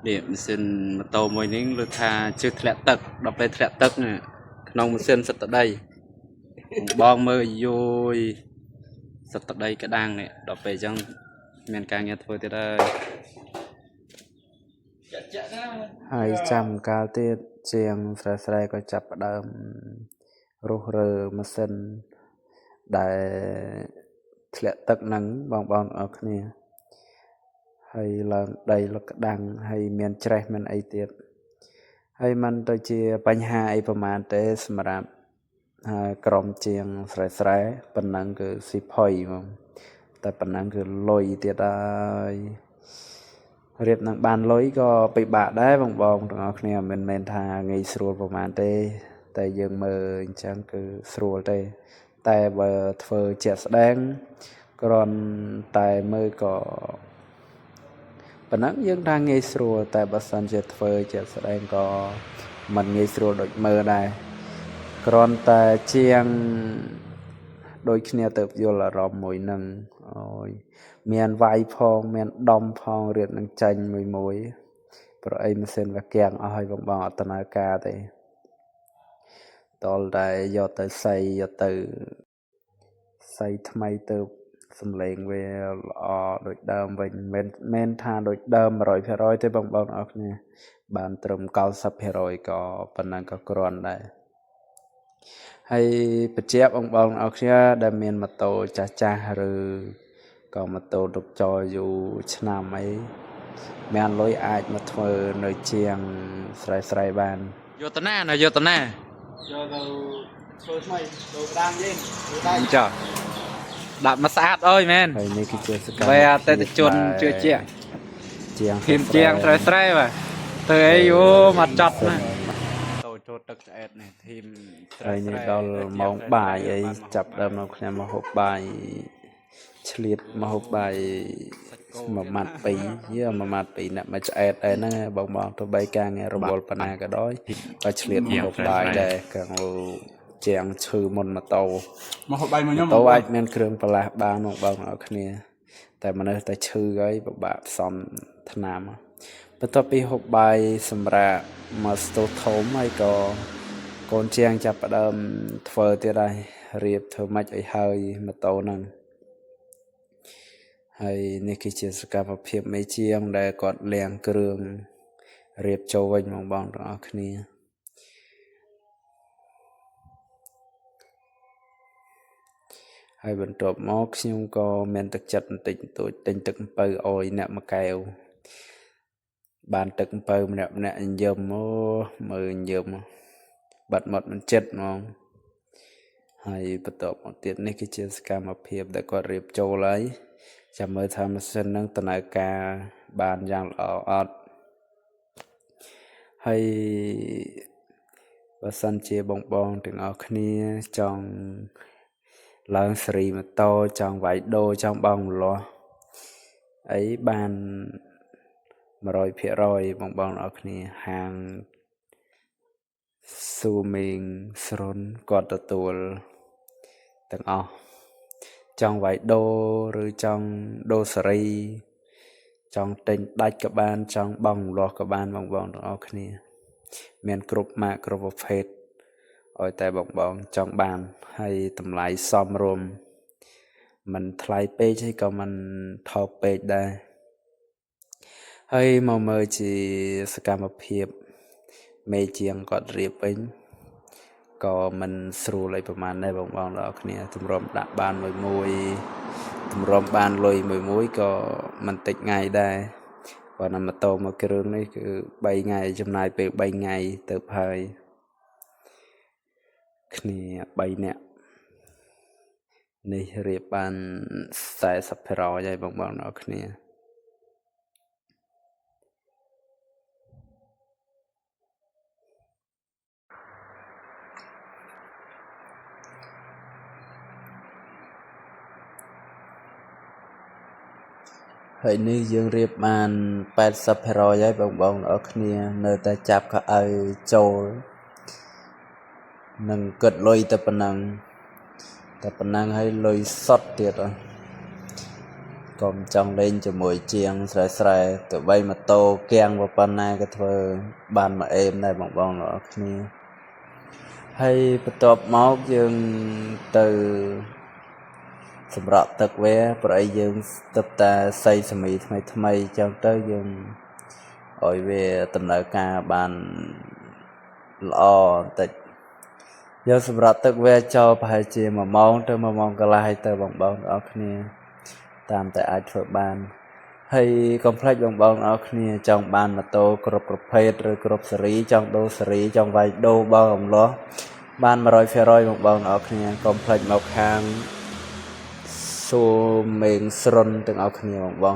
Điện xin mà tàu môi nín lưu tha chưa thẹn tật đọc đây thẹn tật nè nông một xin sật tại đây bong mơ vui sật tại đây cái đang nè đọc về trong miền càng nghe thôi tới đây ហើយចាំកាលទៀតជាងស្រែៗក៏ចាប់ផ្ដើមរុះរើម៉ាស៊ីនដែលធ្លាក់ទឹកហ្នឹងបងប្អូនអរគ្នាហើយឡើងដីលក្តាំងហើយមានច្រេះមានអីទៀតហើយมันទៅជាបញ្ហាអីប្រហែលទេសម្រាប់ក្រុមជាងស្រែប៉ុណ្ណឹងគឺស៊ីផុយហ្មងតែប៉ុណ្ណឹងគឺលុយទៀតហើយរៀបនឹងបានលុយក៏ពិបាកដែរបងបងទាំងអស់គ្នាមិនមែនថាងាយស្រួលប្រហែលទេតែយើងមើលអញ្ចឹងគឺស្រួលទេតែបើធ្វើជាក់ស្ដែងគ្រាន់តែមើលក៏ប៉ុណ្ណឹងយើងថាងាយស្រួលតែបើសិនជាធ្វើជាក់ស្ដែងក៏មិនងាយស្រួលដូចមើលដែរគ្រាន់តែជាងដូចគ្នាទៅយល់អារម្មណ៍មួយនឹងអូយមានវាយផងមានដំផងរៀបនឹងចាញ់មួយព្រោះអីម៉ាស៊ីនវាគាំងអស់ហើយបងអត់ដំណើរការទេតលតែយកទៅសៃយកទៅសៃថ្មីទៅសំឡេងវាល្អដូចដើមវិញមិនមែនថាដូចដើម 100% ទេបងប្អូនអរគ្នាបានត្រឹម 90% ក៏ប៉ុណ្ណឹងក៏គ្រាន់ដែរហើយបញ្ជាក់បងប្អូនអរគ្នាដែលមានម៉ូតូចាស់ឬក៏ម៉ូតូទុកចោលយូរឆ្នាំអីមានលុយអាចមកធ្វើនៅជាងស្រែបានយកតាណាយកតាណាយកទៅធ្វើថ្មីទៅដាំយើងចាដាក់មកស្អាតអើយមែនហើយនេះគឺជាសកម្មភាពវាអតិថិជនជឿជាក់ជាងភៀមជាងស្រែបាទទៅអីអូមកចត់ណាតូចចូលទឹកឆ្អែតនេះធីមហើយនេះដល់ម៉ោងបាយអីចាប់ដើមនៅខ្ញុំមកហូបបាយឆ្លៀតមកហូបបាយមួយម៉ាត់2មួយម៉ាត់2អ្នកមកឆ្អែតដែរហ្នឹងបងទៅបីការងាររវល់ប៉ុណ្ណាក៏ដោយក៏ឆ្លៀតមកហូបបាយដែរកាំងជាងឈឺមុនម៉ូតូមកហូបបាយមកខ្ញុំម៉ូតូអាចមានគ្រឿងបន្លាស់បានបងអរគ្នាតែមនុស្សតែឈឺហើយពិបាកផ្សំថ្នាំបន្ទាប់ពីហូបបាយសម្រាប់មកស្ទូធំហើយក៏កូនជាងចាប់ផ្ដើមធ្វើទៀតហើយរៀបធ្វើម៉េចឲ្យហើយម៉ូតូហ្នឹងហើយនេះគឺជាសកម្មភាពមេជាងដែលគាត់លាងគ្រឿងរៀបចូលវិញបងទាំងអស់គ្នាហើយបន្ទាប់មកខ្ញុំក៏មានទឹកចិត្តបន្តិចបន្តួចទិញទឹកអំពៅឲ្យអ្នកមួយកែវបានទឹកម្ពៅម្នាក់ញញឹមមើលញញឹមបាត់មាត់មិនចិត្តហ្មងហើយបន្ទាប់មកទៀតនេះគឺជាសកម្មភាពដែលគាត់រៀបចូលហើយចាំមើលថាម៉ាស៊ីននឹងដំណើរការបានយ៉ាងល្អអត់ហើយបើសិនជាបងទាំងអស់គ្នាចង់ឡើងសេរីម៉ូតូចង់វាយដូរចង់បង់ម្លោះអីបាន100%បងអរគ្នាហាងស៊ូមីងស្រុនគាត់ទទួលទាំងអស់ចង់វាយដូរឬចង់ដូរសេរីចង់ទិញដាច់ក៏បានចង់បង់ម្លោះក៏បានបងទាំងអស់គ្នាមានគ្រប់ម៉ាកគ្រប់ប្រភេទឲ្យតែបងចង់បានហើយតម្លៃសមរម្យមិនថ្លៃពេកហើយក៏មិនថោកពេកដែរហើយមកមើលជាសកម្មភាពមេជាងគាត់រៀបវិញក៏មិនស្រួលអីប្រហែលដែរបងទាំងអស់គ្នាទម្រាំដាក់បានមួយទម្រាំបានលុយមួយក៏មិនតិចថ្ងៃដែរបើណាម៉ូតូមួយគ្រឿងនេះគឺ3ថ្ងៃចំណាយពេល3ថ្ងៃទៅហើយគ្នា3នាក់នេះរៀបបាន40%ហើយបងទាំងអស់គ្នាហើយនេះយើងរៀបបាន80%ហើយបងទាំងអស់គ្នានៅតែចាប់កៅអៅចូលនឹងគិតលុយតែប៉ុណ្ណឹងហើយលុយសុទ្ធទៀត កុំចង់លេងជាមួយជាងស្រែទៅបីម៉ូតូគៀងប៉ុណ្ណាក៏ធ្វើបានមកអេមដែរបងប្អូនទាំងអស់គ្នាហើយបន្ទាប់មកយើងទៅសម្រក់ទឹកវាព្រោះអីយើងទឹកតាស័យសមីថ្មីចឹងទៅយើងឲ្យវាដំណើរការបានល្អបន្តិចយើងសម្រាប់ទឹកវាចូលប្រហែលជា1ម៉ោងទៅ1ម៉ោងកន្លះទៅបងប្អូនទាំងអស់គ្នាតាមតែអាចធ្វើបានហើយកុំភ្លេចបងប្អូនទាំងអស់គ្នាចង់បានម៉ូតូគ្រប់ប្រភេទឬគ្រប់ស៊េរីចង់ដូរស៊េរីចង់វាយដូរបើអំឡោះបាន 100% បងប្អូនទាំងអស់គ្នាកុំភ្លេចមកខាងសួរមេងស្រុនទាំងអស់គ្នាបងប្អូន